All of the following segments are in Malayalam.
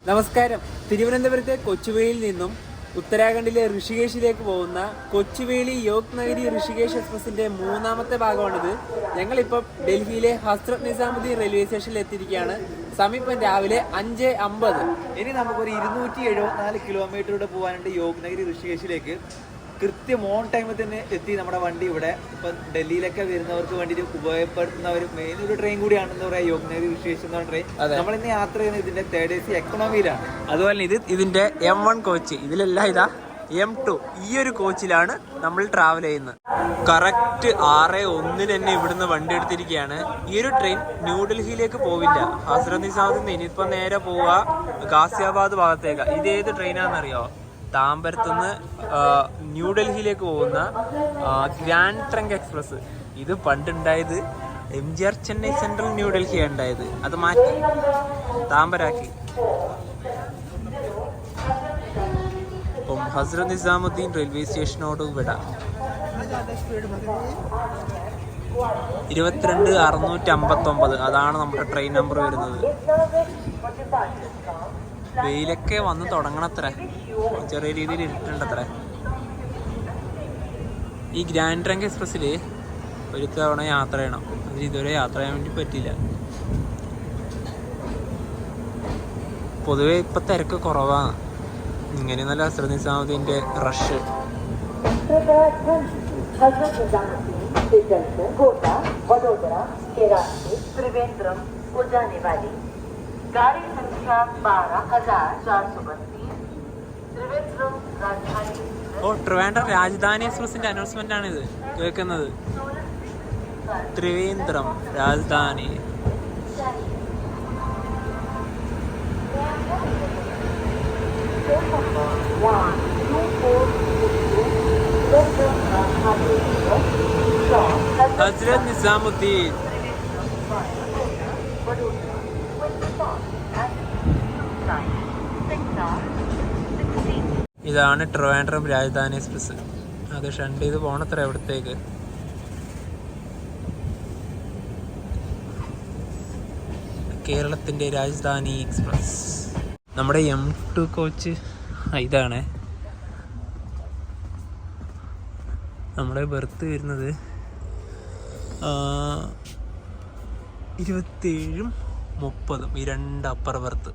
നമസ്കാരം. തിരുവനന്തപുരത്തെ കൊച്ചുവേളിയിൽ നിന്നും ഉത്തരാഖണ്ഡിലെ ഋഷികേശിലേക്ക് പോകുന്ന കൊച്ചുവേളി യോഗ് നഗരി ഋഷികേശ് എക്സ്പ്രസിന്റെ മൂന്നാമത്തെ ഭാഗമാണിത്. ഞങ്ങളിപ്പം ഡൽഹിയിലെ ഹസ്രത്ത് നിസാമുദ്ദീൻ റെയിൽവേ സ്റ്റേഷനിൽ എത്തിയിരിക്കുകയാണ്. സമീപം രാവിലെ 5:50. ഇനി നമുക്കൊരു 274 കിലോമീറ്ററിലൂടെ പോകാനുണ്ട് യോഗ് നഗരി ഋഷികേശിലേക്ക്. കൃത്യം ഓൺ ടൈമിൽ തന്നെ എത്തി നമ്മുടെ വണ്ടി ഇവിടെ. ഇപ്പം ഡൽഹിയിലൊക്കെ വരുന്നവർക്ക് വേണ്ടിയിട്ട് ഉപയോഗപ്പെടുത്തുന്ന ഒരു മെയിൻ ഒരു ട്രെയിൻ കൂടിയാണെന്ന് പറയാം യോഗ് നഗരി ഋഷികേശ് എന്ന ട്രെയിൻ. നമ്മളിന്ന് യാത്ര ചെയ്യുന്നത് ഇതിന്റെ 3rd AC എക്കണോമിയിലാണ്. അതുപോലെ ഇതിന്റെ M1 കോച്ച്, ഇതിലല്ല ഇതാ M2. ഈ ഒരു കോച്ചിലാണ് നമ്മൾ ട്രാവൽ ചെയ്യുന്നത്. കറക്റ്റ് 6:01 തന്നെ ഇവിടുന്ന് വണ്ടി എടുത്തിരിക്കുകയാണ്. ഈ ഒരു ട്രെയിൻ ന്യൂഡൽഹിയിലേക്ക് പോവില്ല. ഹസ്രത്ത് നിസാമുദ്ദീൻ ഇനിയിപ്പോൾ നേരെ പോവുക ഗാസിയാബാദ് ഭാഗത്തേക്ക്. ഇതേത് ട്രെയിനാണെന്നറിയോ? താമ്പരത്തുനിന്ന് ന്യൂഡൽഹിയിലേക്ക് പോകുന്ന ഗ്രാൻഡ് ട്രങ്ക് എക്സ്പ്രസ്. ഇത് പണ്ടുണ്ടായത് MGR ചെന്നൈ സെൻട്രൽ ന്യൂഡൽഹി ഉണ്ടായത്. അത് മാറ്റി താമ്പരാക്കി. അപ്പം ഹസ്രത്ത് നിസാമുദ്ദീൻ റെയിൽവേ സ്റ്റേഷനോട് വിടാം. 22,659 അതാണ് നമ്മുടെ ട്രെയിൻ നമ്പർ വരുന്നത്. വെയിലൊക്കെ വന്ന് തുടങ്ങണത്ര, ചെറിയ രീതിയിൽ ഇരുട്ടുണ്ടത്ര. ഈ ഗ്രാൻഡ് ട്രങ്ക് എക്സ്പ്രസ്സിൽ ഒരു തവണ യാത്ര ചെയ്യണം. അതിന് ഇതുവരെ യാത്ര ചെയ്യാൻ വേണ്ടി പറ്റില്ല. പൊതുവെ ഇപ്പം തിരക്ക് കുറവാണ്. ഇങ്ങനെ നല്ല ഹസ്രത്ത് നിസാമുദ്ദീൻ്റെ റഷ്. गाड़ी संख्या 12,432 त्रिवेंद्रम राजधानी. ട്രിവാൻഡ്രം രാജധാനി എക്സ്പ്രസിന്റെ അനൗൺസ്മെന്റ് ആണിത് കേൾക്കുന്നത്. ത്രിവേന്ദ്രം രാജധാനി. ഹസ്രത്ത് നിസാമുദ്ദീൻ. ഇതാണ് ട്രിവാൻഡ്രം രാജധാനി എക്സ്പ്രസ്. അത് ഷണ്ട് ചെയ്ത് പോണത്ര എവിടത്തേക്ക്. കേരളത്തിന്റെ രാജധാനി എക്സ്പ്രസ്. നമ്മുടെ M2 കോച്ച് ഇതാണ്. നമ്മുടെ ബർത്ത് വരുന്നത് 27-30. ഈ 2 അപ്പർ ബർത്ത്.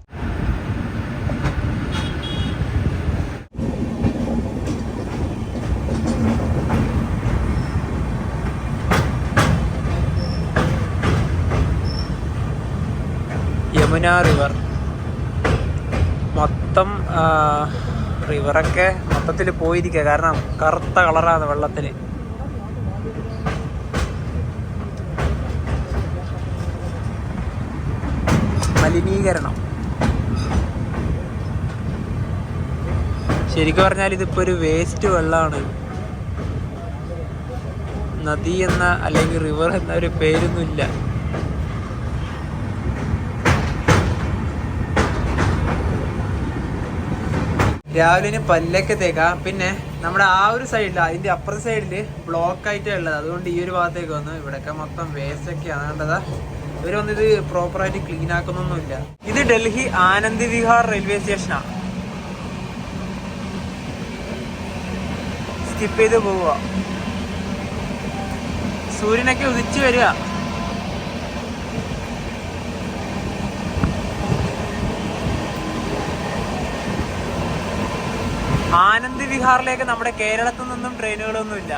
യമുന റിവർ മൊത്തം റിവറൊക്കെ മൊത്തത്തിൽ പോയിരിക്കുക. കാരണം കറുത്ത കളറാണ് വെള്ളത്തിൽ. മലിനീകരണം. ശരിക്കും പറഞ്ഞാൽ ഇതിപ്പോൾ ഒരു വേസ്റ്റ് വെള്ളമാണ്. നദി എന്ന അല്ലെങ്കിൽ റിവർ എന്ന ഒരു പേരൊന്നുമില്ല. രാവിലെ പല്ലൊക്കെ തേക്കാം. പിന്നെ നമ്മുടെ ആ ഒരു സൈഡിൽ, അതിന്റെ അപ്പുറത്തെ സൈഡിൽ ബ്ലോക്ക് ആയിട്ടേ ഉള്ളത്. അതുകൊണ്ട് ഈ ഒരു ഭാഗത്തേക്ക് വന്നു. ഇവിടെയൊക്കെ മൊത്തം വേസ്റ്റ് ഒക്കെയാണ് കണ്ടതാ. ഇവരൊന്നും ഇത് പ്രോപ്പറായിട്ട് ക്ലീൻ ആക്കുന്നൊന്നുമില്ല. ഇത് ഡൽഹി ആനന്ദ് വിഹാർ റെയിൽവേ സ്റ്റേഷനാണ്. സ്കിപ്പ് ചെയ്ത് പോവുക. സൂര്യനൊക്കെ ഉദിച്ചു വരിക. ആനന്ദ് വിഹാറിലേക്ക് നമ്മുടെ കേരളത്തിൽ നിന്നും ട്രെയിനുകളൊന്നുമില്ല.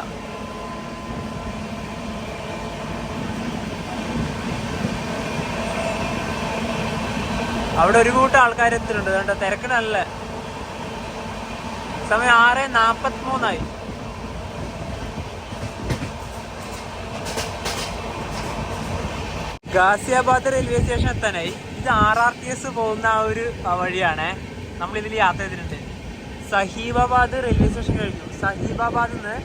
അവിടെ ഒരു കൂട്ടം ആൾക്കാർ എത്തുന്നുണ്ട്. അതുകൊണ്ട് തിരക്ക് നല്ല. സമയം 6:43. ഗാസിയാബാദ് റെയിൽവേ സ്റ്റേഷൻ എത്താനായി. ഇത് RRTS പോകുന്ന ആ ഒരു വഴിയാണ്. നമ്മളിതിൽ യാത്ര ചെയ്തിട്ടുണ്ട്. സഹീബാബാദ് റെയിൽവേ സ്റ്റേഷൻ കഴിഞ്ഞു. സഹീബാബാദിൽ നിന്ന്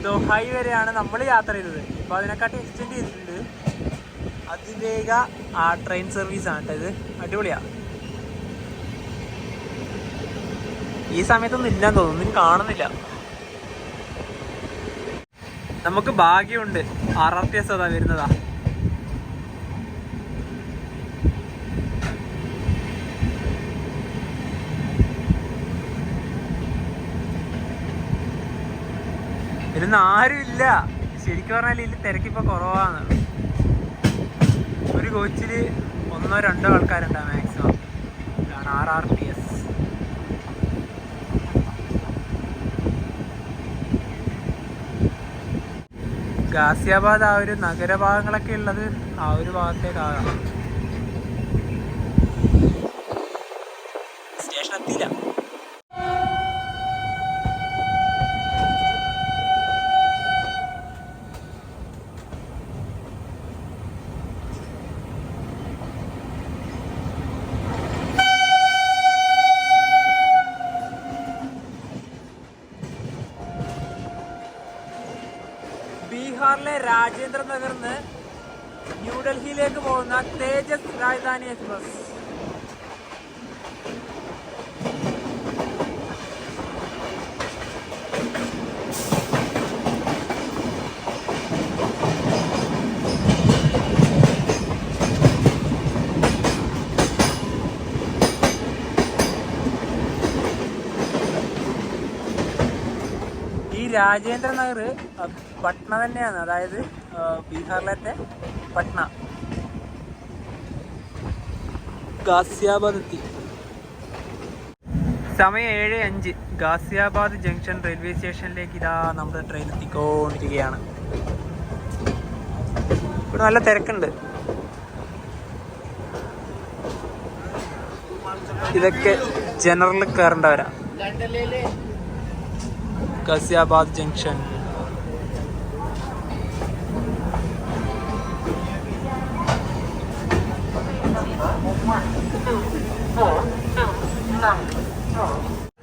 ദോഹായി വരെയാണ് നമ്മൾ യാത്ര ചെയ്തത്. അപ്പോൾ അതിനെക്കാട്ടി എക്സ്റ്റെൻഡ് ചെയ്തിട്ടുണ്ട്. അതിവേഗ ട്രെയിൻ സർവീസാണ് കേട്ടോ ഇത്. അടിപൊളിയാണ്. ഈ സമയത്തൊന്നും ഇല്ലാന്ന് തോന്നുന്നു, ഒന്നും കാണുന്നില്ല. നമുക്ക് ഭാഗ്യമുണ്ട്. RRTS അതാ വരുന്നതാ. ഇതിലൊന്നും ആരും ഇല്ല. ശരിക്കും പറഞ്ഞാൽ ഇതിൽ തിരക്കിപ്പോൾ കുറവാണ്. ഒരു കോച്ചിൽ 1-2 ആൾക്കാരുണ്ടാവും മാക്സിമം. ഇതാണ് RRTS. ഗാസിയാബാദ് ആ ഒരു നഗരഭാഗങ്ങളൊക്കെ ഉള്ളത് ആ ഒരു ഭാഗത്തേക്കാകാം. സ്റ്റേഷൻ എത്തിയില്ല. ബീഹാറിലെ രാജേന്ദ്ര നഗറിന്ന് ന്യൂഡൽഹിയിലേക്ക് പോകുന്ന തേജസ് രാജധാനി എക്സ്പ്രസ്. ഈ രാജേന്ദ്ര നഗർ പട്ന തന്നെയാണ്, അതായത് ബീഹാറിലത്തെ പട്ന. ഗാസിയാബാദ് എത്തി. സമയം 7:05. ഗാസിയാബാദ് ജംഗ്ഷൻ റെയിൽവേ സ്റ്റേഷനിലേക്ക് ഇതാ നമ്മുടെ ട്രെയിൻ എത്തിക്കൊണ്ടിരിക്കുകയാണ്. ഇവിടെ നല്ല തിരക്കുണ്ട്. ഇതൊക്കെ ജനറൽ കയറേണ്ടവരാ. ഗാസിയാബാദ് ജംഗ്ഷൻ.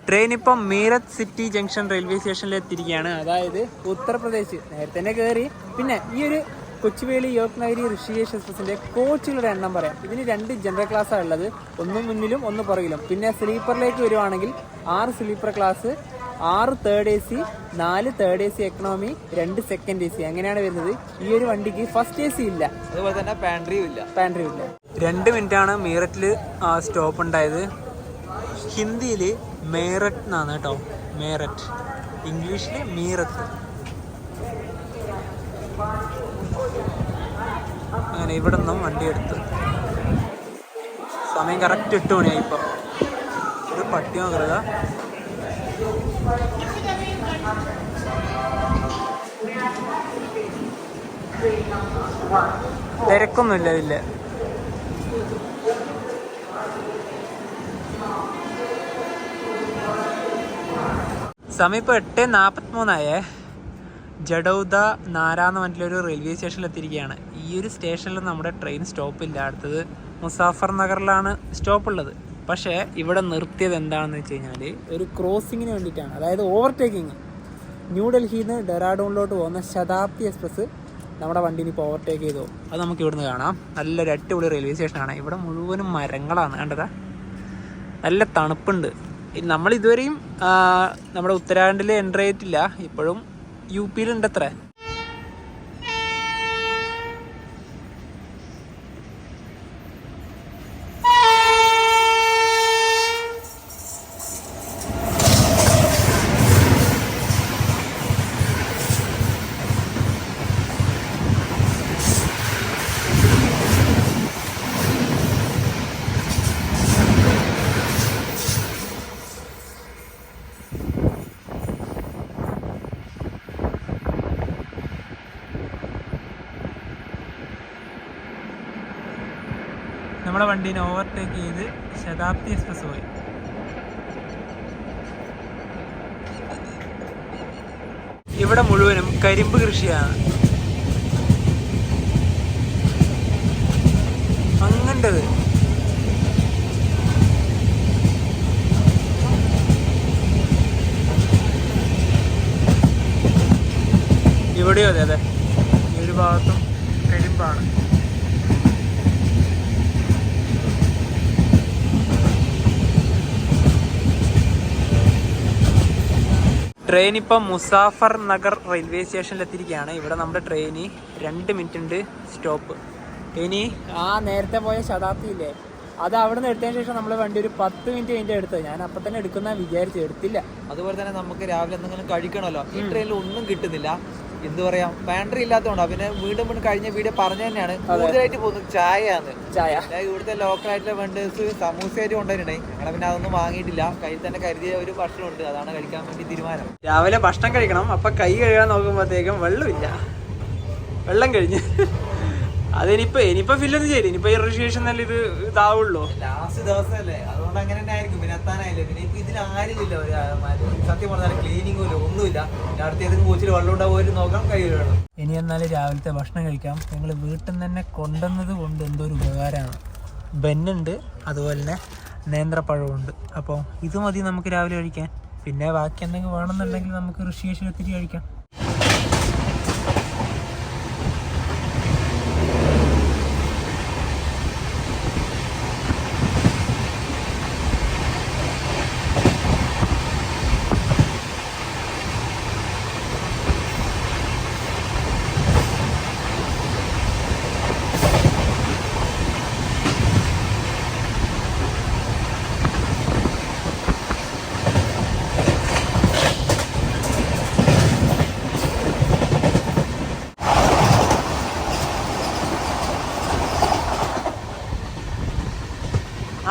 ട്രെയിൻ ഇപ്പം മീററ്റ് സിറ്റി ജംഗ്ഷൻ റെയിൽവേ സ്റ്റേഷനിൽ എത്തിയിരിക്കുകയാണ്. അതായത് ഉത്തർപ്രദേശ്. നേരത്തെ തന്നെ കയറി. പിന്നെ ഈ ഒരു കൊച്ചുവേളി യോഗ്നഗരി ഋഷികേശ് എക്സ്പ്രസിന്റെ കോച്ചുകളുടെ എണ്ണം പറയാം. ഇതിന് 2 ജനറൽ ക്ലാസ്സാണ് ഉള്ളത്, ഒന്ന് മുന്നിലും ഒന്ന് പുറകിലും. പിന്നെ സ്ലീപ്പറിലേക്ക് വരുവാണെങ്കിൽ 6 sleeper class, 6 third AC, 4 third AC economy, 2 second AC, അങ്ങനെയാണ് വരുന്നത്. ഈ ഒരു വണ്ടിക്ക് ഫസ്റ്റ് AC ഇല്ല, അതുപോലെ തന്നെ പാൻട്രിയും ഇല്ല. 2 മിനിറ്റാണ് മീററ്റിൽ സ്റ്റോപ്പ് ഉണ്ടായത്. ഹിന്ദിയിൽ മേററ്റ് എന്നാണ് കേട്ടോ, മേററ്റ്. ഇംഗ്ലീഷിൽ മീററ്റ്. അങ്ങനെ ഇവിടെ നിന്നും വണ്ടി എടുത്ത് സമയം കറക്റ്റ് 8 മണിയായി. ഇപ്പം ഒരു പട്ടി നോക്കുക. തിരക്കൊന്നുമില്ല ഇതില്ല. സമയം ഇപ്പോൾ 8:43. ജഡൗദ നാര എന്ന് പറഞ്ഞിട്ടൊരു റെയിൽവേ സ്റ്റേഷനിൽ എത്തിയിരിക്കുകയാണ്. ഈ ഒരു സ്റ്റേഷനിൽ നമ്മുടെ ട്രെയിൻ സ്റ്റോപ്പില്ല. അടുത്തത് മുസാഫർ നഗറിലാണ് സ്റ്റോപ്പ് ഉള്ളത്. പക്ഷേ ഇവിടെ നിർത്തിയത് എന്താണെന്ന് വെച്ച് കഴിഞ്ഞാൽ ഒരു ക്രോസിങ്ങിന് വേണ്ടിയിട്ടാണ്, അതായത് ഓവർടേക്കിങ്. ന്യൂഡൽഹിയിൽ നിന്ന് ഡെറാഡൂണിലോട്ട് പോകുന്ന ശതാബ്ദി എക്സ്പ്രസ് നമ്മുടെ വണ്ടീനെ ഇപ്പോൾ ഓവർടേക്ക് ചെയ്തു. അത് നമുക്ക് ഇവിടുന്ന് കാണാം. നല്ലൊരു അടിപൊളി റെയിൽവേ സ്റ്റേഷനാണ്. ഇവിടെ മുഴുവനും മരങ്ങളാണ് കണ്ടതാ. നല്ല തണുപ്പുണ്ട്. നമ്മൾ ഇതുവരെയും നമ്മുടെ ഉത്തരാഖണ്ഡിൽ എൻ്റർ ചെയ്തിട്ടില്ല. ഇപ്പോഴും UP യിലുണ്ട് അത്ര. നമ്മളെ വണ്ടീനെ ഓവർടേക്ക് ചെയ്ത് ശതാബ്ദി എക്സ്പ്രസ് പോയി. ഇവിടെ മുഴുവനും കരിമ്പ് കൃഷിയാണ്. അങ്ങണ്ടത് ഇവിടെയോ അതെ അതെ, ഈ ഒരു ഭാഗത്തും കരിമ്പാണ്. ട്രെയിൻ ഇപ്പം മുസാഫർ നഗർ റെയിൽവേ സ്റ്റേഷനിൽ എത്തിയിരിക്കുകയാണ്. ഇവിടെ നമ്മുടെ ട്രെയിന് 2 മിനിറ്റ് ഉണ്ട് സ്റ്റോപ്പ്. ഇനി ആ നേരത്തെ പോയ ശതാബ്ദി ഇല്ലേ, അത് അവിടെ നിന്ന് എടുത്തതിന് ശേഷം നമ്മൾ വണ്ടി ഒരു 10 മിനിറ്റ് കഴിഞ്ഞിട്ട് എടുത്തത്. ഞാൻ അപ്പം തന്നെ എടുക്കുന്ന വിചാരിച്ച് എടുത്തില്ല. അതുപോലെ തന്നെ നമുക്ക് രാവിലെ എന്തെങ്കിലും കഴിക്കണമല്ലോ, ഈ ട്രെയിനിൽ ഒന്നും കിട്ടുന്നില്ല. എന്ത് പറയാ, പാൻട്രി ഇല്ലാത്തതുകൊണ്ടോ പിന്നെ വീണ്ടും കഴിഞ്ഞ വീഡിയോ പറഞ്ഞു തന്നെയാണ് കൂടുതലായിട്ട് പോകുന്നത് ചായ. ഇവിടുത്തെ ലോക്കലായിട്ടുള്ള വെണ്ടേഴ്സ് സമൂസയായിട്ട് കൊണ്ടുവരുന്നുണ്ടായി. ഞങ്ങളെ പിന്നെ അതൊന്നും വാങ്ങിയിട്ടില്ല. കയ്യിൽ തന്നെ കരുതിയ ഒരു ഭക്ഷണമുണ്ട്, അതാണ് കഴിക്കാൻ വേണ്ടി തീരുമാനം. രാവിലെ ഭക്ഷണം കഴിക്കണം, അപ്പൊ കൈ കഴുകാൻ നോക്കുമ്പോഴത്തേക്കും വെള്ളമില്ല, വെള്ളം കഴിഞ്ഞ്. ഇനിയിപ്പോ ഫില്ലൊന്നും ചെയ്യില്ല. ഇനിയിപ്പോ രജിസ്ട്രേഷൻ നല്ല ഇതാവുള്ളൂ. ലാസ്റ്റ് ദിവസമല്ലേ, അതുകൊണ്ട് അങ്ങനെ തന്നെ ആയിരിക്കും. പിന്നെ എത്താനായില്ലേ, പിന്നെ ഇപ്പൊ ഇതിൽ ആരുമില്ല. സത്യം പറഞ്ഞാൽ ക്ലീനിങ്ങും ഇല്ല, ഒന്നുമില്ല. അടുത്ത ഏതെങ്കിലും കോച്ചിൽ വെള്ളം ഉണ്ടാവുക നോക്കാം, കൈ കഴുകണം. ഇനി എന്നാലും രാവിലത്തെ ഭക്ഷണം കഴിക്കാം. ഞങ്ങൾ വീട്ടിൽ നിന്ന് തന്നെ കൊണ്ടുവന്നത് കൊണ്ട് എന്തോ ഒരു ഉപകാരമാണ്. ബെന്നുണ്ട്, അതുപോലെ തന്നെ നേന്ത്രപ്പഴമുണ്ട്. അപ്പോൾ ഇത് മതി നമുക്ക് രാവിലെ കഴിക്കാൻ. പിന്നെ ബാക്കി എന്തെങ്കിലും വേണമെന്നുണ്ടെങ്കിൽ നമുക്ക് ഋഷികേശിലെത്തിച്ച് കഴിക്കാം.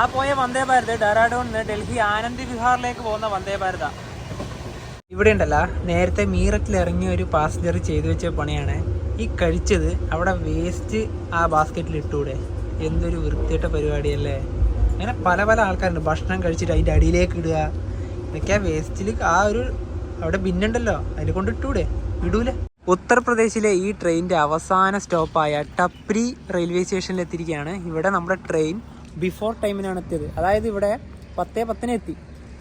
ആ പോയ വന്ദേ ഭാരത് ഡെറാഡൂണിന്ന് ഡൽഹി ആനന്ദ് വിഹാറിലേക്ക് പോകുന്ന വന്ദേ ഭാരത. ഇവിടെ ഉണ്ടല്ലോ, നേരത്തെ മീററ്റിൽ ഇറങ്ങിയ ഒരു പാസഞ്ചർ ചെയ്തു വെച്ച പണിയാണ് ഈ കഴിച്ചത്. അവിടെ വേസ്റ്റ് ആ ബാസ്ക്കറ്റിൽ ഇട്ടൂടെ, എന്തൊരു വൃത്തിയിട്ട പരിപാടിയല്ലേ. അങ്ങനെ പല ആൾക്കാരുണ്ട് ഭക്ഷണം കഴിച്ചിട്ട് അതിൻ്റെ അടിയിലേക്ക് ഇടുക. ഇതൊക്കെ വേസ്റ്റിൽ അവിടെ ബിന്നുണ്ടല്ലോ, അതിൽ കൊണ്ട് ഇടൂലേ. ഉത്തർപ്രദേശിലെ ഈ ട്രെയിനിൻ്റെ അവസാന സ്റ്റോപ്പായ ടപ്രി റെയിൽവേ സ്റ്റേഷനിൽ എത്തിയിരിക്കുകയാണ്. ഇവിടെ നമ്മുടെ ട്രെയിൻ ബിഫോർ ടൈമിനാണ് എത്തിയത്. അതായത് ഇവിടെ 10:10 എത്തി.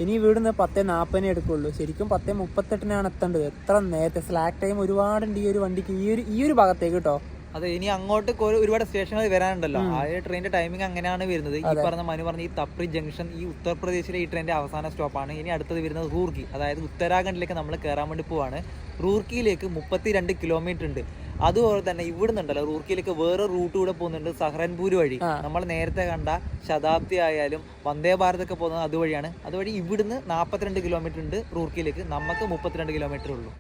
ഇനി ഇവിടുന്ന് 10:40 എടുക്കുള്ളൂ. ശരിക്കും 10:38 എത്തേണ്ടത്. എത്ര നേരത്തെ സ്ലാക്ക് ടൈം ഒരുപാടുണ്ട് ഈ ഒരു വണ്ടിക്ക്, ഈ ഒരു ഭാഗത്തേക്ക് കേട്ടോ. അതെ, ഇനി അങ്ങോട്ട് ഒരുപാട് സ്റ്റേഷനുകൾ വരാനുണ്ടല്ലോ. ആ ട്രെയിനിന്റെ ടൈമിംഗ് അങ്ങനെയാണ് വരുന്നത്. ഈ പറഞ്ഞ ഈ തപ്രി ജംഗ്ഷൻ ഈ ഉത്തർപ്രദേശിലെ ഈ ട്രെയിനിന്റെ അവസാന സ്റ്റോപ്പാണ്. ഇനി അടുത്തത് വരുന്നത് റൂർക്കി, അതായത് ഉത്തരാഖണ്ഡിലേക്ക് നമ്മൾ കയറാൻ വേണ്ടി പോവാണ്. റൂർക്കിയിലേക്ക് 32 കിലോമീറ്റർ ഉണ്ട്. അതുപോലെ തന്നെ ഇവിടുന്നുണ്ടല്ലോ റൂർക്കിയിലേക്ക് വേറെ റൂട്ട് കൂടെ പോകുന്നുണ്ട്, സഹ്റൻപൂർ വഴി. നമ്മൾ നേരത്തെ കണ്ട ശതാബ്ദി ആയാലും വന്ദേ ഭാരത് ഒക്കെ പോകുന്നത് അതുവഴിയാണ്. അതുവഴി ഇവിടുന്ന് 42 കിലോമീറ്റർ ഉണ്ട് റൂർക്കിയിലേക്ക്, നമുക്ക് 32 കിലോമീറ്റർ ഉള്ളൂ.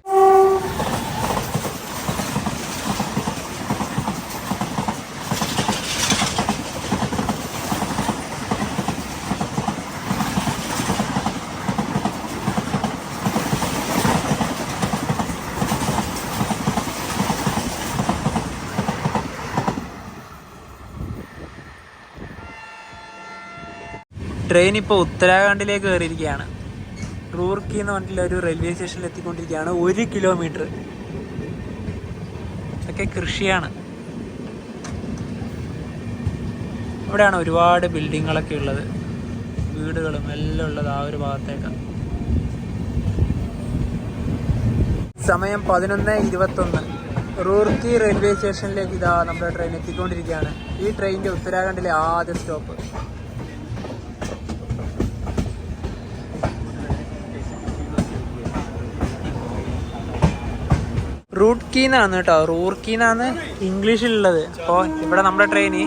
ട്രെയിൻ ഇപ്പോൾ ഉത്തരാഖണ്ഡിലേക്ക് കയറിയിരിക്കുകയാണ്. റൂർക്കി എന്ന് പറഞ്ഞിട്ടുള്ള ഒരു റെയിൽവേ സ്റ്റേഷനിൽ എത്തിക്കൊണ്ടിരിക്കുകയാണ്. 1 കിലോമീറ്റർ. ഇതൊക്കെ കൃഷിയാണ്. ഇവിടെയാണ് ഒരുപാട് ബിൽഡിങ്ങുകളൊക്കെ ഉള്ളത്, വീടുകളും എല്ലാം ഉള്ളത് ആ ഒരു ഭാഗത്തേക്കാണ്. സമയം 11:21. റൂർക്കി റെയിൽവേ സ്റ്റേഷനിലേക്ക് ഇതാ നമ്മുടെ ട്രെയിൻ എത്തിക്കൊണ്ടിരിക്കുകയാണ്. ഈ ട്രെയിനിൻ്റെ ഉത്തരാഖണ്ഡിലെ ആദ്യ സ്റ്റോപ്പ്. റൂർക്കിന്നാണ് കേട്ടോ, റൂർക്കിന്നാണ് ഇംഗ്ലീഷിലുള്ളത്. അപ്പോൾ ഇവിടെ നമ്മുടെ ട്രെയിന്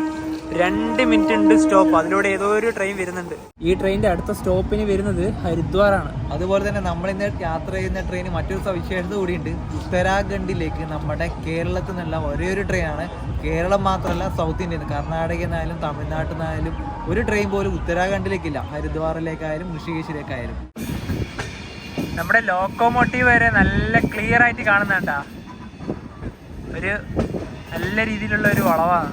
2 മിനിറ്റ് ഉണ്ട് സ്റ്റോപ്പ്. അതിലൂടെ ഏതോ ഒരു ട്രെയിൻ വരുന്നുണ്ട്. ഈ ട്രെയിനിന്റെ അടുത്ത സ്റ്റോപ്പിന് വരുന്നത് ഹരിദ്വാറാണ്. അതുപോലെ തന്നെ നമ്മൾ ഇന്ന് യാത്ര ചെയ്യുന്ന ട്രെയിൻ മറ്റൊരു സവിശേഷത കൂടിയുണ്ട്. ഉത്തരാഖണ്ഡിലേക്ക് നമ്മുടെ കേരളത്തിൽ നിന്നുള്ള ഒരേ ഒരു ട്രെയിനാണ്. കേരളം മാത്രമല്ല, സൗത്ത് ഇന്ത്യയിൽ കർണാടകയിൽ നിന്നായാലും തമിഴ്നാട്ടിൽ നിന്നായാലും ഒരു ട്രെയിൻ പോലും ഉത്തരാഖണ്ഡിലേക്കില്ല. ഹരിദ്വാറിലേക്കായാലും ഋഷികേശിലേക്കായാലും. നമ്മുടെ ലോക്കോമോട്ടീവ് വരെ നല്ല ക്ലിയർ ആയിട്ട് കാണുന്നുണ്ടാ. ഒരു നല്ല രീതിയിലുള്ള ഒരു വളവാണ്.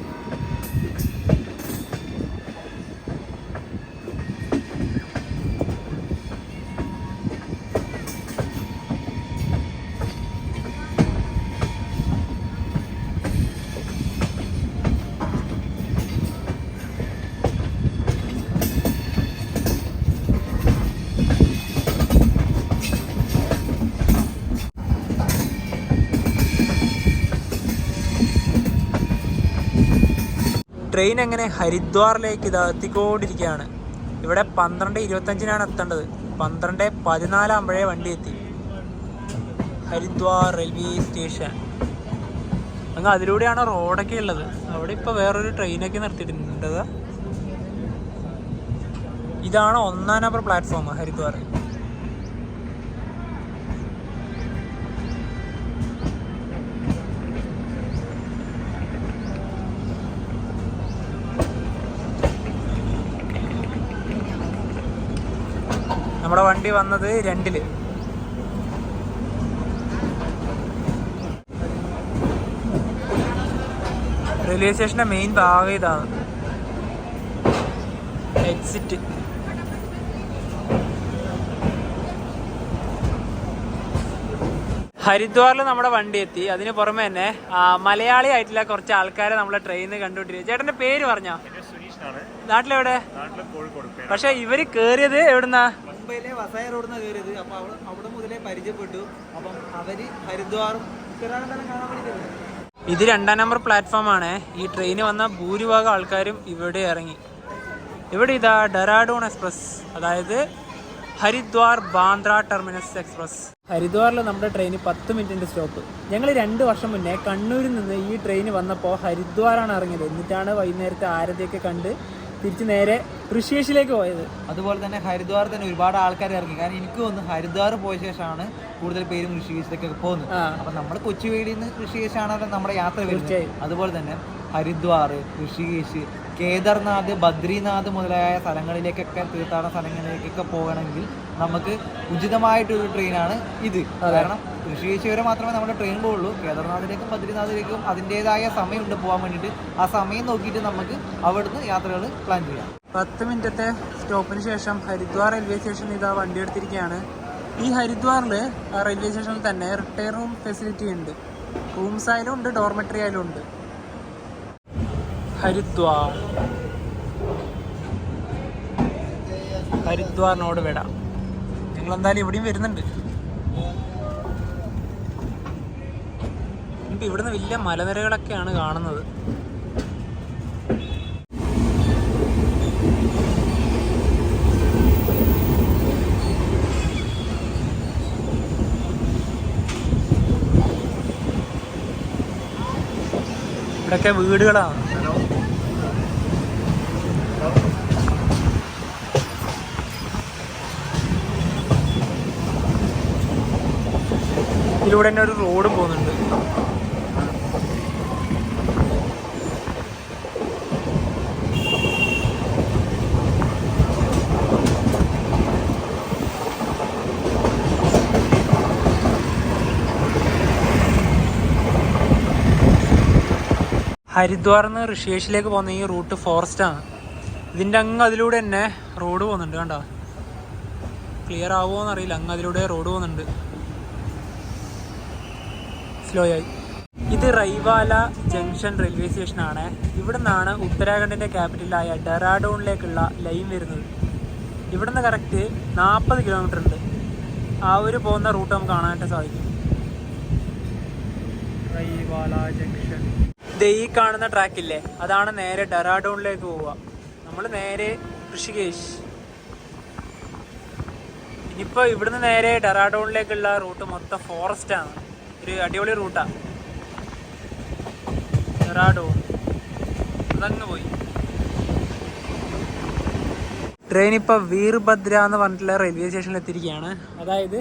ട്രെയിൻ അങ്ങനെ ഹരിദ്വാറിലേക്ക് എത്തിക്കൊണ്ടിരിക്കുകയാണ്. ഇവിടെ 12:25 എത്തേണ്ടത്. 12:14 ആകുമ്പോഴേ വണ്ടി എത്തി. Haridwar railway station. അങ്ങ് അതിലൂടെയാണ് റോഡൊക്കെ ഉള്ളത്. അവിടെ ഇപ്പോൾ വേറൊരു ട്രെയിനൊക്കെ നിർത്തിയിട്ടുണ്ട്. ഇതാണ് 1ാം നമ്പർ പ്ലാറ്റ്ഫോം ഹരിദ്വാർ. നമ്മുടെ വണ്ടി വന്നത് 2-ല്. റെയിൽവേ സ്റ്റേഷന്റെ മെയിൻ ഭാഗം ഇതാണ്, എക്സിറ്റ്. ഹരിദ്വാറിൽ നമ്മുടെ വണ്ടി എത്തി. അതിന് പുറമെ തന്നെ മലയാളി ആയിട്ടുള്ള കുറച്ച് ആൾക്കാരെ നമ്മളെ ട്രെയിനിൽ കണ്ടുകൊണ്ടിരിക്കുക. ചേട്ടന്റെ പേര് പറഞ്ഞോ? നാട്ടിലെവിടെ? പക്ഷെ ഇവര് കേറിയത് എവിടുന്നാ? മുംബൈയിലെ വസായ റോഡിൽ നിന്ന് കയറിയത്. അപ്പൊ അവിടെ മുതലേ പരിചയപ്പെട്ടു. അപ്പം അവര് ഹരിദ്വാറും ഉത്തരാഖണ്ഡെല്ലാം കാണാൻ വേണ്ടി. ഇത് 2ാം നമ്പർ പ്ലാറ്റ്ഫോം ആണ്. ഈ ട്രെയിന് വന്ന ഭൂരിഭാഗം ആൾക്കാരും ഇവിടെ ഇറങ്ങി. ഇവിടെ ഇതാ ഡെറാഡൂൺ എക്സ്പ്രസ്, അതായത് ഹരിദ്വാർ ബാന്ദ്ര ടെർമിനസ് എക്സ്പ്രസ്. ഹരിദ്വാറിൽ നമ്മുടെ ട്രെയിന് 10 മിനിറ്റിൻ്റെ സ്റ്റോപ്പ്. ഞങ്ങൾ 2 വർഷം മുന്നേ കണ്ണൂരിൽ നിന്ന് ഈ ട്രെയിന് വന്നപ്പോൾ ഹരിദ്വാറാണ് ഇറങ്ങിയത്. എന്നിട്ടാണ് വൈകുന്നേരത്തെ ആരതിയൊക്കെ കണ്ട് തിരിച്ച് നേരെ ഋഷികേശിലേക്ക് പോയത്. അതുപോലെ തന്നെ ഹരിദ്വാർ തന്നെ ഒരുപാട് ആൾക്കാർ ഇറങ്ങി. കാരണം എനിക്ക് തോന്നുന്നു ഹരിദ്വാർ പോയ ശേഷമാണ് കൂടുതൽ പേരും ഋഷികേശിലേക്കൊക്കെ പോകുന്നത്. അപ്പം നമ്മൾ കൊച്ചുവേളിയിൽ നിന്ന് ഋഷികേശാണല്ലോ നമ്മുടെ യാത്ര വരുന്നത്. അതുപോലെ തന്നെ ഹരിദ്വാർ, ഋഷികേശ്, കേദർനാഥ്, ബദ്രിനാഥ് മുതലായ സ്ഥലങ്ങളിലേക്കൊക്കെ, തീർത്ഥാടന സ്ഥലങ്ങളിലേക്കൊക്കെ പോകണമെങ്കിൽ നമുക്ക് ഉചിതമായിട്ടൊരു ട്രെയിനാണ് ഇത്. കാരണം ഋഷികേശ് വരെ മാത്രമേ നമ്മുടെ ട്രെയിൻ പോകുള്ളൂ. കേദർനാഥിലേക്കും ബദ്രിനാഥിലേക്കും അതിൻ്റെതായ സമയമുണ്ട് പോകാൻ വേണ്ടിയിട്ട്. ആ സമയം നോക്കിയിട്ട് നമുക്ക് അവിടുന്ന് യാത്രകൾ പ്ലാൻ ചെയ്യാം. 10 മിനിറ്റത്തെ സ്റ്റോപ്പിന് ശേഷം ഹരിദ്വാർ റെയിൽവേ സ്റ്റേഷനിൽ ഇതാ വണ്ടി എടുത്തിരിക്കുകയാണ്. ഈ ഹരിദ്വാറിൽ റെയിൽവേ സ്റ്റേഷനിൽ തന്നെ റിട്ടയർ റൂം ഫെസിലിറ്റി ഉണ്ട്. റൂംസ് ആയാലും ഉണ്ട്, ഡോർമെറ്ററി ആയാലും ഉണ്ട്. ഹരിദ്വാറിനോട് വിടാം. ഞങ്ങളെന്തായാലും ഇവിടെയും വരുന്നുണ്ട്. ഇപ്പം ഇവിടുന്ന് വലിയ മലനിരകളൊക്കെയാണ് കാണുന്നത്. ഇവിടെയൊക്കെ വീടുകളാണ്. ഇതിലൂടെ തന്നെ ഒരു റോഡും പോകുന്നുണ്ട്. ഹരിദ്വാറിൽ നിന്ന് ഋഷികേശിലേക്ക് പോകുന്ന ഈ റൂട്ട് ഫോറസ്റ്റ് ആണ്. ഇതിൻ്റെ അങ്ങ് അതിലൂടെ തന്നെ റോഡ് പോകുന്നുണ്ട്. കണ്ടോ? ക്ലിയർ ആവുമോ എന്നറിയില്ല. അങ്ങ് അതിലൂടെ റോഡ് പോകുന്നുണ്ട്. സ്ലോ ആയി. ഇത് റൈവാല ജംഗ്ഷൻ റെയിൽവേ സ്റ്റേഷനാണ്. ഇവിടെ നിന്നാണ് ഉത്തരാഖണ്ഡിൻ്റെ ക്യാപിറ്റലായ ഡെറാഡൂണിലേക്കുള്ള ലൈൻ വരുന്നത്. ഇവിടുന്ന് കറക്റ്റ് 40 കിലോമീറ്റർ ഉണ്ട്. ആ ഒരു പോകുന്ന റൂട്ട് നമുക്ക് കാണാനായിട്ട് സാധിക്കും. റൈവാല ജംഗ്ഷൻ. ഈ കാണുന്ന ട്രാക്കില്ലേ, അതാണ് നേരെ ഡെറാഡൂണിലേക്ക് പോവുക. നമ്മൾ നേരെ ഋഷികേശ്. ഇനിയിപ്പോൾ ഇവിടുന്ന് നേരെ ഡെറാഡൂണിലേക്കുള്ള റൂട്ട് മൊത്തം ഫോറസ്റ്റ് ആണ്. ഒരു അടിപൊളി റൂട്ടാണ് ഡെറാഡൂൺ. അതങ്ങ് പോയി. ട്രെയിൻ ഇപ്പോൾ വീർഭദ്ര എന്ന് പറഞ്ഞിട്ടുള്ള റെയിൽവേ സ്റ്റേഷനിൽ എത്തിയിരിക്കുകയാണ്. അതായത്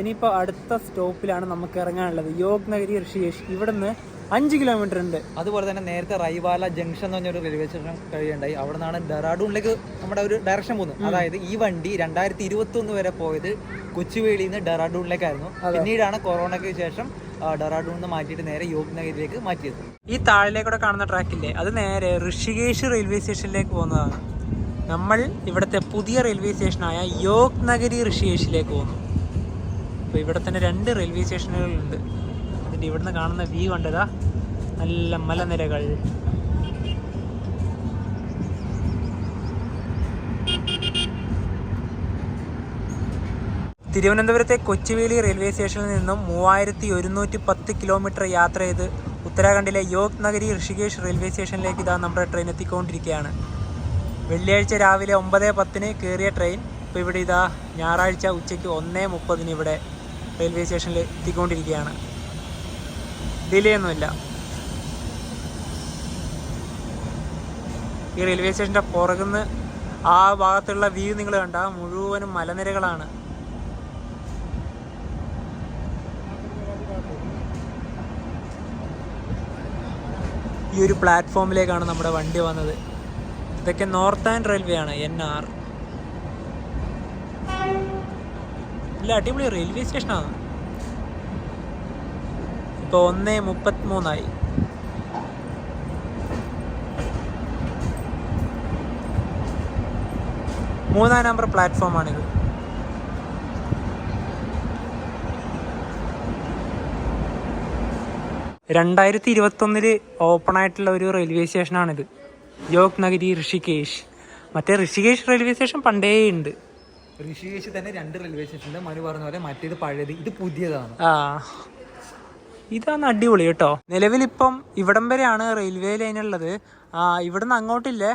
ഇനിയിപ്പോൾ അടുത്ത സ്റ്റോപ്പിലാണ് നമുക്ക് ഇറങ്ങാനുള്ളത്. യോഗ് നഗരി ഋഷികേശ്. ഇവിടുന്ന് 5 കിലോമീറ്റർ ഉണ്ട്. അതുപോലെ തന്നെ നേരത്തെ റൈവാല ജംഗ്ഷൻ എന്ന് പറഞ്ഞൊരു റെയിൽവേ സ്റ്റേഷൻ കഴിയുണ്ടായി. അവിടെ നിന്നാണ് ഡെറാഡൂണിലേക്ക് നമ്മുടെ ഒരു ഡയറക്ഷൻ പോകുന്നത്. അതായത് ഈ വണ്ടി 2021 വരെ പോയത് കൊച്ചുവേളിയിൽ നിന്ന് ഡെറാഡൂണിലേക്കായിരുന്നു. പിന്നീടാണ് കൊറോണയ്ക്ക് ശേഷം ഡെറാഡൂണിൽ നിന്ന് മാറ്റിയിട്ട് നേരെ യോഗ് നഗരിയിലേക്ക് മാറ്റിയത്. ഈ താഴിലേക്കൂടെ കാണുന്ന ട്രാക്കില്ലേ, അത് നേരെ ഋഷികേശ് റെയിൽവേ സ്റ്റേഷനിലേക്ക് പോകുന്നതാണ്. നമ്മൾ ഇവിടുത്തെ പുതിയ റെയിൽവേ സ്റ്റേഷനായ യോഗ് നഗരി ഋഷികേശിലേക്ക് പോകുന്നു. അപ്പോൾ ഇവിടെ തന്നെ 2 റെയിൽവേ സ്റ്റേഷനുകളുണ്ട്. അതിൻ്റെ ഇവിടുന്ന് കാണുന്ന വ്യൂ കണ്ടതാ, നല്ല മലനിരകൾ. തിരുവനന്തപുരത്തെ കൊച്ചുവേളി റെയിൽവേ സ്റ്റേഷനിൽ നിന്നും 3110 കിലോമീറ്റർ യാത്ര ചെയ്ത് ഉത്തരാഖണ്ഡിലെ യോഗ് നഗരി ഋഷികേശ് റെയിൽവേ സ്റ്റേഷനിലേക്ക് ഇതാ നമ്മുടെ ട്രെയിൻ എത്തിക്കൊണ്ടിരിക്കുകയാണ്. വെള്ളിയാഴ്ച രാവിലെ 9:10 കയറിയ ട്രെയിൻ ഇപ്പോൾ ഇവിടെ ഇതാ ഞായറാഴ്ച ഉച്ചയ്ക്ക് 1:30 ഇവിടെ റെയിൽവേ സ്റ്റേഷനിൽ എത്തിക്കൊണ്ടിരിക്കുകയാണ്. ഡിലേ ഒന്നുമില്ല. ഈ റെയിൽവേ സ്റ്റേഷൻ്റെ പുറകുന്ന് ആ ഭാഗത്തുള്ള വ്യൂ നിങ്ങൾ കണ്ട മുഴുവനും മലനിരകളാണ്. ഈ ഒരു പ്ലാറ്റ്ഫോമിലേക്കാണ് നമ്മുടെ വണ്ടി വന്നത്. ഇതൊക്കെ നോർത്തേൺ റെയിൽവേ ആണ്, NR. ഇല്ല, അടിപൊളി റെയിൽവേ സ്റ്റേഷനാണ്. ഇപ്പോൾ 1:33 3-ാം നമ്പർ പ്ലാറ്റ്ഫോമാണിത്. (2021) ഓപ്പൺ ആയിട്ടുള്ള ഒരു റെയിൽവേ സ്റ്റേഷനാണിത്, യോഗ് നഗരി ഋഷികേശ്. മറ്റേ ഋഷികേശ് റെയിൽവേ സ്റ്റേഷൻ പണ്ടേ ഉണ്ട്. ഋഷികേശ് തന്നെ 2 റെയിൽവേ സ്റ്റേഷനുണ്ട്. മനു പറഞ്ഞ പോലെ മറ്റേത് പഴയത്, ഇത് പുതിയതാണ്. ഇതാണ് അടിപൊളി കേട്ടോ. നിലവിലിപ്പം ഇവിടം വരെയാണ് റെയിൽവേ ലൈൻ ഉള്ളത്. ഇവിടുന്ന് അങ്ങോട്ടില്ലേ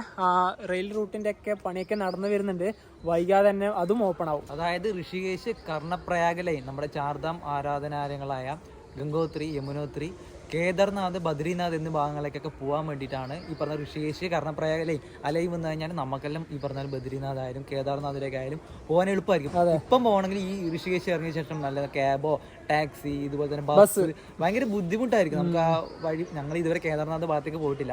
റെയിൽ റൂട്ടിന്റെ ഒക്കെ പണിയൊക്കെ നടന്നു വരുന്നുണ്ട്. വൈകാതെ തന്നെ അതും ഓപ്പൺ ആവും. അതായത് ഋഷികേശ് കർണപ്രയാഗ് ലൈൻ, നമ്മുടെ ചാർധാം ആരാധനാലയങ്ങളായ ഗംഗോത്രി, യമുനോത്രി, കേദർനാഥ്, ബദ്രീനാഥ് എന്നീ ഭാഗങ്ങളിലേക്കൊക്കെ പോകാൻ വേണ്ടിയിട്ടാണ് ഈ പറഞ്ഞ ഋഷികേശ് കർണപ്രയാഗ് ലൈൻ. അലൈൻ വന്നു കഴിഞ്ഞാൽ നമുക്കെല്ലാം ഈ പറഞ്ഞാൽ ബദ്രീനാഥ് ആയാലും കേദാർനാഥിലേക്കായാലും പോകാൻ എളുപ്പമായിരിക്കും. ഇപ്പം പോകണമെങ്കിൽ ഈ ഋഷികേശ് ഇറങ്ങിയ ശേഷം നല്ല ക്യാബോ ടാക്സി ഇതുപോലെ തന്നെ ബസ് ഭയങ്കര ബുദ്ധിമുട്ടായിരിക്കും നമുക്ക് ആ വഴി. ഞങ്ങൾ ഇതുവരെ കേദാർനാഥ് ഭാഗത്തേക്ക് പോയിട്ടില്ല,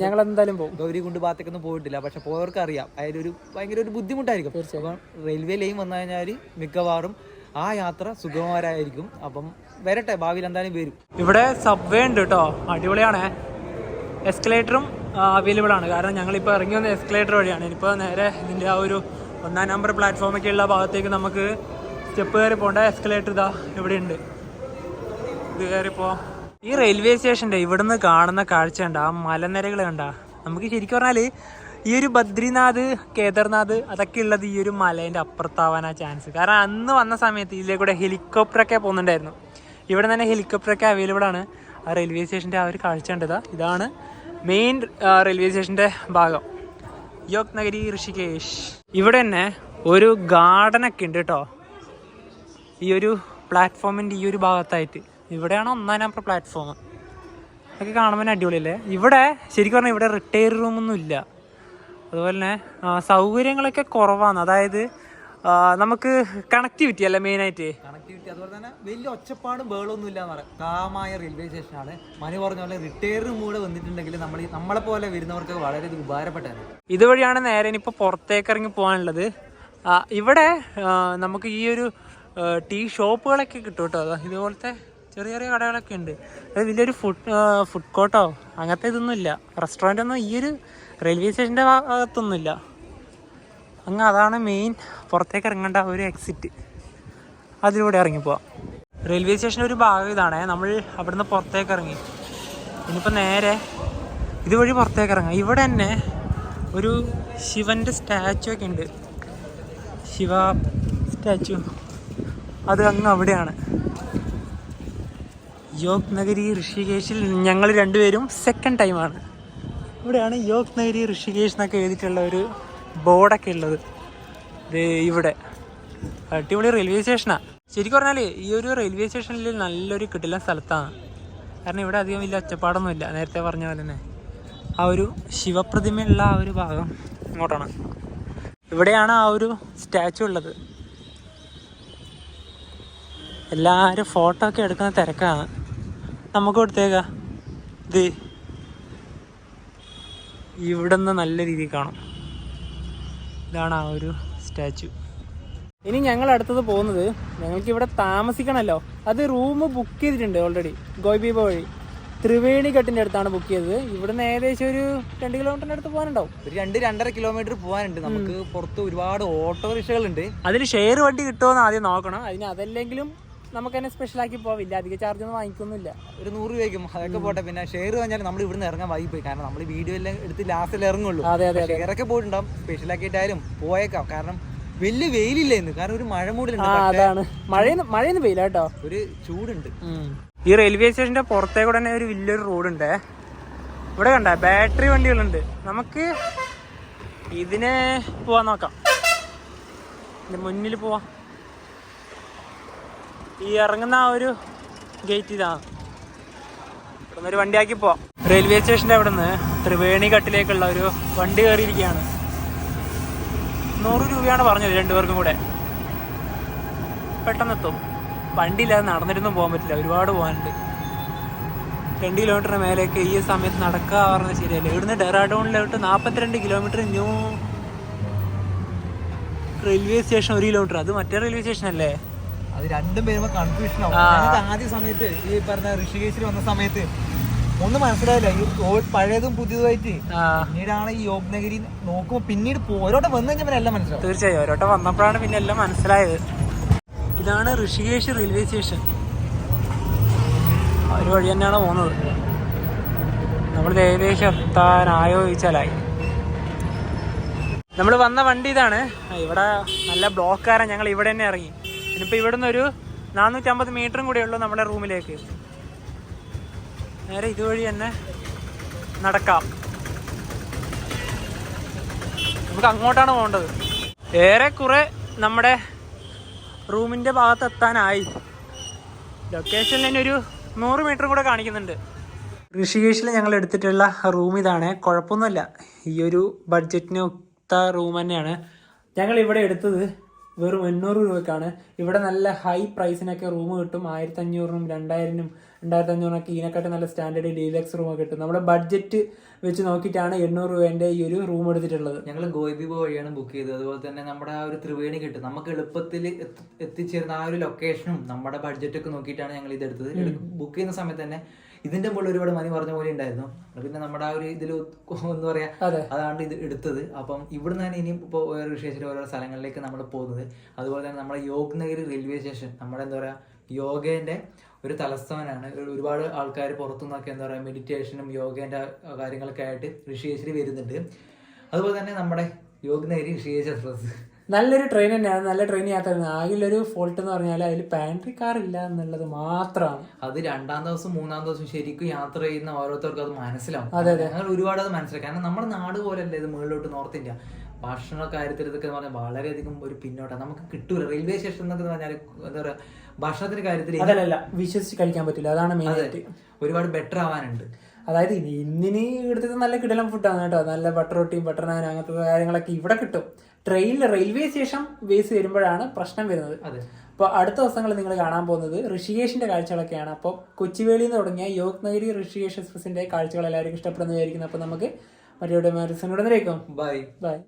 ഞങ്ങൾ എന്തായാലും പോകും. ഗൗരികുണ്ട് ഭാഗത്തേക്കൊന്നും പോയിട്ടില്ല. പക്ഷെ പോയവർക്ക് അറിയാം അതിലൊരു ഭയങ്കര ഒരു ബുദ്ധിമുട്ടായിരിക്കും. അപ്പം റെയിൽവേ ലൈൻ വന്നു കഴിഞ്ഞാൽ മിക്കവാറും ആ യാത്ര സുഗമമാരായിരിക്കും. അപ്പം വരട്ടെ, ഭാവിയിൽ എന്തായാലും വരും. ഇവിടെ സബ്വേ ഉണ്ട് കേട്ടോ, അടിപൊളിയാണ്. എസ്കലേറ്ററും അവൈലബിൾ ആണ്. കാരണം ഞങ്ങളിപ്പോൾ ഇറങ്ങി വന്ന എസ്കലേറ്റർ വഴിയാണ്. ഇനിയിപ്പോൾ നേരെ ഇതിൻ്റെ ആ ഒരു 1-ാം നമ്പർ പ്ലാറ്റ്ഫോമൊക്കെ ഉള്ള ഭാഗത്തേക്ക് നമുക്ക് സ്റ്റെപ്പ് കയറി പോകേണ്ട. എസ്കലേറ്റർ ഇതാ ഇവിടെ ഉണ്ട്, ഇത് കയറിപ്പോ. ഈ റെയിൽവേ സ്റ്റേഷൻ്റെ ഇവിടുന്ന് കാണുന്ന കാഴ്ച കണ്ട, ആ മലനിരകൾ കണ്ട. നമുക്ക് ശരിക്കും പറഞ്ഞാൽ ഈ ഒരു ബദ്രീനാഥ്, കേദാർനാഥ് അതൊക്കെ ഉള്ളത് ഈ ഒരു മലേൻ്റെ അപ്പുറത്താവാനാ ചാൻസ്. കാരണം അന്ന് വന്ന സമയത്ത് ഇതിലേക്കൂടെ ഹെലികോപ്റ്ററൊക്കെ പോകുന്നുണ്ടായിരുന്നു. ഇവിടെ തന്നെ ഹെലികോപ്റ്ററൊക്കെ അവൈലബിൾ ആണ്. ആ റെയിൽവേ സ്റ്റേഷൻ്റെ ആ ഒരു കാഴ്ച കണ്ടതാ. ഇതാണ് മെയിൻ റെയിൽവേ സ്റ്റേഷൻ്റെ ഭാഗം, യോഗ് നഗരി ഋഷികേശ്. ഇവിടെ തന്നെ ഒരു ഗാർഡനൊക്കെ ഉണ്ട് കേട്ടോ, ഈ ഒരു പ്ലാറ്റ്ഫോമിൻ്റെ ഈ ഒരു ഭാഗത്തായിട്ട്. ഇവിടെയാണ് 1-ാം നമ്പർ പ്ലാറ്റ്ഫോം. അതൊക്കെ കാണുമ്പോൾ അടിപൊളിയല്ലേ. ഇവിടെ ശരിക്കും പറഞ്ഞാൽ ഇവിടെ റിട്ടയർ റൂമൊന്നും ഇല്ല. അതുപോലെ തന്നെ സൗകര്യങ്ങളൊക്കെ കുറവാണ്. അതായത് നമുക്ക് കണക്ടിവിറ്റി അല്ല മെയിനായിട്ട്. കണക്ടിവിറ്റി, അതുപോലെ തന്നെ വലിയ ഒച്ചപ്പാടും ബേളൊന്നും ഇല്ല എന്ന് പറയാം. കാമായ റെയിൽവേ സ്റ്റേഷനാണ്. മനു പറഞ്ഞ പോലെ റിട്ടയർ റൂം കൂടെ വന്നിട്ടുണ്ടെങ്കിൽ നമ്മളെ പോലെ വരുന്നവർക്ക് വളരെ ഉപകാരപ്പെട്ടാണ്. ഇതുവഴിയാണ് നേരെ ഇനിയിപ്പോൾ പുറത്തേക്ക് ഇറങ്ങി പോകാനുള്ളത്. ഇവിടെ നമുക്ക് ഈ ഒരു ടീ ഷോപ്പുകളൊക്കെ കിട്ടും കേട്ടോ. ഇതുപോലത്തെ ചെറിയ ചെറിയ കടകളൊക്കെ ഉണ്ട്. അത് വലിയൊരു ഫുഡ് കോർട്ടോ അങ്ങനത്തെ ഇതൊന്നും ഇല്ല. റെസ്റ്റോറൻ്റ് ഒന്നും ഈ ഒരു റെയിൽവേ സ്റ്റേഷൻ്റെ ഭാഗത്തൊന്നുമില്ല. അങ്ങ് അതാണ് മെയിൻ പുറത്തേക്ക് ഇറങ്ങേണ്ട ഒരു എക്സിറ്റ്. അതിലൂടെ ഇറങ്ങിപ്പോവാം. റെയിൽവേ സ്റ്റേഷൻ്റെ ഒരു ഭാഗം ഇതാണ്. നമ്മൾ അവിടുന്ന് പുറത്തേക്ക് ഇറങ്ങി ഇനിയിപ്പോൾ നേരെ ഇതുവഴി പുറത്തേക്ക് ഇറങ്ങാം. ഇവിടെ തന്നെ ഒരു ശിവൻ്റെ സ്റ്റാച്ചു ഒക്കെ ഉണ്ട്, ശിവ സ്റ്റാച്ചു. അത് അങ്ങ് അവിടെയാണ്. യോഗ് നഗരി ഋഷികേശിൽ ഞങ്ങൾ രണ്ടുപേരും സെക്കൻഡ് ടൈമാണ്. ഇവിടെയാണ് യോഗ് നഗരി ഋഷികേശ് എന്നൊക്കെ എഴുതിയിട്ടുള്ള ഒരു ബോർഡൊക്കെ ഉള്ളത്. ഇത് ഇവിടെ അടിപൊളി റെയിൽവേ സ്റ്റേഷനാണ്. ശരിക്കും പറഞ്ഞാൽ ഈ ഒരു റെയിൽവേ സ്റ്റേഷനിൽ നല്ലൊരു കിടിലൻ സ്ഥലത്താണ്. കാരണം ഇവിടെ അധികം വലിയ ഒച്ചപ്പാടൊന്നുമില്ല. നേരത്തെ പറഞ്ഞ പോലെ തന്നെ ആ ഒരു ശിവപ്രതിമയുള്ള ആ ഒരു ഭാഗം ഇങ്ങോട്ടാണ്. ഇവിടെയാണ് ആ ഒരു സ്റ്റാച്ചു ഉള്ളത്. എല്ലാവരും ഫോട്ടോ ഒക്കെ എടുക്കുന്ന തിരക്കാണ്. നമുക്ക് കൊടുത്തേക്കാം. ഇത് ഇവിടെ നിന്ന് നല്ല രീതിയിൽ കാണും. ഇതാണ് ആ ഒരു സ്റ്റാച്ചു. ഇനി ഞങ്ങൾ അടുത്തത് പോകുന്നത്, ഞങ്ങൾക്ക് ഇവിടെ താമസിക്കണമല്ലോ, അത് റൂം ബുക്ക് ചെയ്തിട്ടുണ്ട് ഓൾറെഡി. ഗോയ്ബീബ വഴി ത്രിവേണിഘട്ടിൻ്റെ അടുത്താണ് ബുക്ക് ചെയ്തത്. ഇവിടുന്ന് ഏകദേശം ഒരു 2 കിലോമീറ്ററിൻ്റെ അടുത്ത് പോകാനുണ്ടാവും. ഒരു 2-2.5 കിലോമീറ്റർ പോകാനുണ്ട്. നമുക്ക് പുറത്ത് ഒരുപാട് ഓട്ടോറിക്ഷകളുണ്ട്. അതിൽ ഷെയർ വണ്ടി കിട്ടുമോയെന്ന് ആദ്യം നോക്കണം. അതല്ലെങ്കിലും നമുക്ക് തന്നെ സ്പെഷ്യലാക്കി പോവില്ല, അധികം ചാർജ് ഒന്നും വാങ്ങിക്കൊന്നുമില്ല. ഒരു 100 രൂപയ്ക്കും അതൊക്കെ പോട്ടെ. പിന്നെ ഷെയർ പറഞ്ഞാൽ നമ്മൾ ഇവിടുന്ന് ഇറങ്ങാൻ വൈകിപ്പോയി. കാരണം നമ്മൾ വീഡിയോ എല്ലാം എടുത്ത് ലാസ്റ്റിൽ ഇറങ്ങുള്ളൂ. ഷെയറൊക്കെ പോയിട്ടുണ്ടാവും. സ്പെഷ്യലാക്കിയിട്ടായാലും പോയേക്കാം. കാരണം വലിയ വെയിലില്ല ഇന്ന്. കാരണം ഒരു മഴ മൂടിലുണ്ട്. അതാണ് മഴയൊന്നും വെയില കേട്ടോ, ഒരു ചൂടുണ്ട്. ഈ റെയിൽവേ സ്റ്റേഷന്റെ പുറത്തേക്കൂടെ തന്നെ ഒരു വലിയൊരു റോഡുണ്ട്. ഇവിടെ കണ്ട ബാറ്ററി വണ്ടികളുണ്ട്. നമുക്ക് ഇതിനെ പോവാൻ നോക്കാം. മുന്നിൽ പോവാം. ഈ ഇറങ്ങുന്ന ആ ഒരു ഗേറ്റ് ഇതാണ്. ഇവിടെ നിന്ന് ഒരു വണ്ടിയാക്കി പോവാം. റെയിൽവേ സ്റ്റേഷൻ്റെ അവിടെ നിന്ന് ത്രിവേണിഘട്ടിലേക്കുള്ള ഒരു വണ്ടി കയറിയിരിക്കുകയാണ്. 100 രൂപയാണ് പറഞ്ഞത് രണ്ടുപേർക്കും കൂടെ. പെട്ടെന്നെത്തും. വണ്ടിയില്ലാതെ നടന്നിട്ടൊന്നും പോകാൻ പറ്റില്ല, ഒരുപാട് പോകാനുണ്ട്. 2 കിലോമീറ്ററിന് മേലേക്ക് ഈ സമയത്ത് നടക്കുക പറഞ്ഞാൽ ശരിയല്ല. ഇവിടുന്ന് ഡെറാഡൂണിലോട്ട് 42 kilometre new railway station 1 kilometre. അത് മറ്റേ റെയിൽവേ സ്റ്റേഷൻ അല്ലേ? അത് രണ്ടും വരുമ്പോൾ കൺഫ്യൂഷൻ ആവും. ആദ്യ സമയത്ത് ഈ പറഞ്ഞ ഋഷികേശിൽ വന്ന സമയത്ത് ഒന്നും മനസ്സിലായില്ല, ഈ പഴയതും പുതിയതുമായിട്ട്. പിന്നീടാണ് ഈ യോഗ്നഗിരി നോക്കുമ്പോൾ പിന്നീട് ഓരോട്ടം വന്നു കഴിഞ്ഞാൽ എല്ലാം മനസ്സിലാവും. തീർച്ചയായും ഓരോട്ടം വന്നപ്പോഴാണ് പിന്നെ എല്ലാം മനസ്സിലായത്. ഇതാണ് ഋഷികേശ് റെയിൽവേ സ്റ്റേഷൻ. ഒരു വഴി തന്നെയാണ് പോകുന്നത്. നമ്മൾ ഏകദേശം എത്താനായോ ചോദിച്ചാലായി. നമ്മൾ വന്ന വണ്ടി ഇതാണ്. ഇവിടെ നല്ല ബ്ലോക്കാരാണ്. ഞങ്ങൾ ഇവിടെ തന്നെ ഇറങ്ങി. ഇനിയിപ്പോൾ ഇവിടുന്ന് ഒരു 450 മീറ്ററും കൂടെ ഉള്ളൂ നമ്മുടെ റൂമിലേക്ക്. നേരെ ഇതുവഴി തന്നെ നടക്കാം. നമുക്ക് അങ്ങോട്ടാണ് പോകേണ്ടത്. ഏറെക്കുറെ നമ്മുടെ റൂമിൻ്റെ ഭാഗത്ത് എത്താനായി. ലൊക്കേഷനിൽ തന്നെ ഒരു 100 മീറ്റർ കൂടെ കാണിക്കുന്നുണ്ട്. ഋഷികേശിൽ ഞങ്ങൾ എടുത്തിട്ടുള്ള റൂം ഇതാണ്. കുഴപ്പമൊന്നുമില്ല, ഈ ഒരു ബഡ്ജറ്റിന് ഒത്ത റൂം തന്നെയാണ്. ഞങ്ങൾ ഇവിടെ എടുത്തത് വെറും 800 രൂപയ്ക്കാണ്. ഇവിടെ നല്ല ഹൈ പ്രൈസിനൊക്കെ റൂം കിട്ടും. 1500-നും 2000-നും 2500-നൊക്കെ ഇതിനെക്കാട്ടും നല്ല സ്റ്റാൻഡേർഡ് ഡീലക്സ് റൂം കിട്ടും. നമ്മുടെ ബഡ്ജറ്റ് വെച്ച് നോക്കിയിട്ടാണ് 800 രൂപേൻ്റെ ഈ ഒരു റൂം എടുത്തിട്ടുള്ളത്. ഞങ്ങൾ ഗോയിബിബോ വഴിയാണ് ബുക്ക് ചെയ്തത്. അതുപോലെ തന്നെ നമ്മുടെ ആ ഒരു ത്രിവേണി കിട്ടും. നമുക്ക് എളുപ്പത്തിൽ എത്തിച്ചേരുന്ന ആ ഒരു ലൊക്കേഷനും നമ്മുടെ ബഡ്ജറ്റൊക്കെ നോക്കിയിട്ടാണ് ഞങ്ങൾ ഇത് എടുത്തത്. ബുക്ക് ചെയ്യുന്ന സമയത്ത് തന്നെ ഇതിന്റെ മുകളിൽ ഒരുപാട് മണി പറഞ്ഞ പോലെ ഉണ്ടായിരുന്നു. പിന്നെ നമ്മുടെ ആ ഒരു ഇതിൽ എന്താ പറയാ, അതാണ് ഇത് എടുത്തത്. അപ്പം ഇവിടുന്ന് തന്നെ ഇനിയും ഇപ്പോൾ ഓരോ ഋഷികേശിലെ ഓരോ സ്ഥലങ്ങളിലേക്ക് നമ്മൾ പോകുന്നത്. അതുപോലെ തന്നെ നമ്മുടെ യോഗ്നഗിരി റെയിൽവേ സ്റ്റേഷൻ നമ്മുടെ എന്താ പറയാ യോഗേന്റെ ഒരു തലസ്ഥാനമാണ്. ഒരുപാട് ആൾക്കാർ പുറത്തുനിന്നൊക്കെ എന്താ പറയുക മെഡിറ്റേഷനും യോഗേന്റെ കാര്യങ്ങളൊക്കെ ആയിട്ട് ഋഷികേശിൽ വരുന്നുണ്ട്. അതുപോലെ തന്നെ നമ്മുടെ യോഗ്നഗിരി ഋഷികേശ് എക്സ്പ്രസ് നല്ലൊരു ട്രെയിൻ തന്നെയാണ്. നല്ല ട്രെയിൻ യാത്ര. ആകെയുള്ളൊരു ഫോൾട്ട് എന്ന് പറഞ്ഞാൽ അതിൽ പാൻട്രി കാർ ഇല്ല എന്നുള്ളത് മാത്രമാണ്. അത് 2ാം ദിവസം 3ാം ദിവസം ശരിക്കും യാത്ര ചെയ്യുന്ന ഓരോരുത്തർക്കും അത് മനസ്സിലാവും. ഞങ്ങൾ ഒരുപാട് അത് മനസ്സിലാക്കി. കാരണം നമ്മുടെ നാട് പോലെയല്ല ഇത് മുകളിലോട്ട് നോർത്ത് ഇന്ത്യ. ഭക്ഷണ കാര്യത്തിൽ ഇതൊക്കെ പറഞ്ഞാൽ വളരെയധികം ഒരു പിന്നോട്ടാണ്. നമുക്ക് കിട്ടൂല. റെയിൽവേ സ്റ്റേഷൻ എന്നൊക്കെ പറഞ്ഞാൽ എന്താ പറയുക, ഭക്ഷണത്തിന്റെ കാര്യത്തിൽ അതല്ല വിശ്വസിച്ച് കഴിക്കാൻ പറ്റില്ല. അതാണ് മെയിൻ ആയിട്ട്. ഒരുപാട് ബെറ്റർ ആവാനുണ്ട്. അതായത് ഇന്നിനി ഇവിടുത്തെ നല്ല കിടലം ഫുഡാണ് കേട്ടോ. നല്ല ബട്ടർ റൊട്ടിയും ബട്ടർ നാൻ അങ്ങനത്തെ കാര്യങ്ങളൊക്കെ ഇവിടെ കിട്ടും. റെയിൽവേ സ്റ്റേഷൻ ബേസ് വരുമ്പോഴാണ് പ്രശ്നം വരുന്നത്. അപ്പോൾ അടുത്ത ദിവസങ്ങളിൽ നിങ്ങൾ കാണാൻ പോകുന്നത് ഋഷികേശിന്റെ കാഴ്ചകളൊക്കെയാണ്. അപ്പോൾ കൊച്ചുവേളിയിൽ നിന്ന് തുടങ്ങിയ യോഗ്നഗിരി ഋഷികേശ് എക്സ്പ്രസിന്റെ കാഴ്ചകൾ എല്ലാവർക്കും ഇഷ്ടപ്പെടുന്ന വിചാരിക്കുന്നു. അപ്പോൾ നമുക്ക് മറ്റൊരു ബൈ.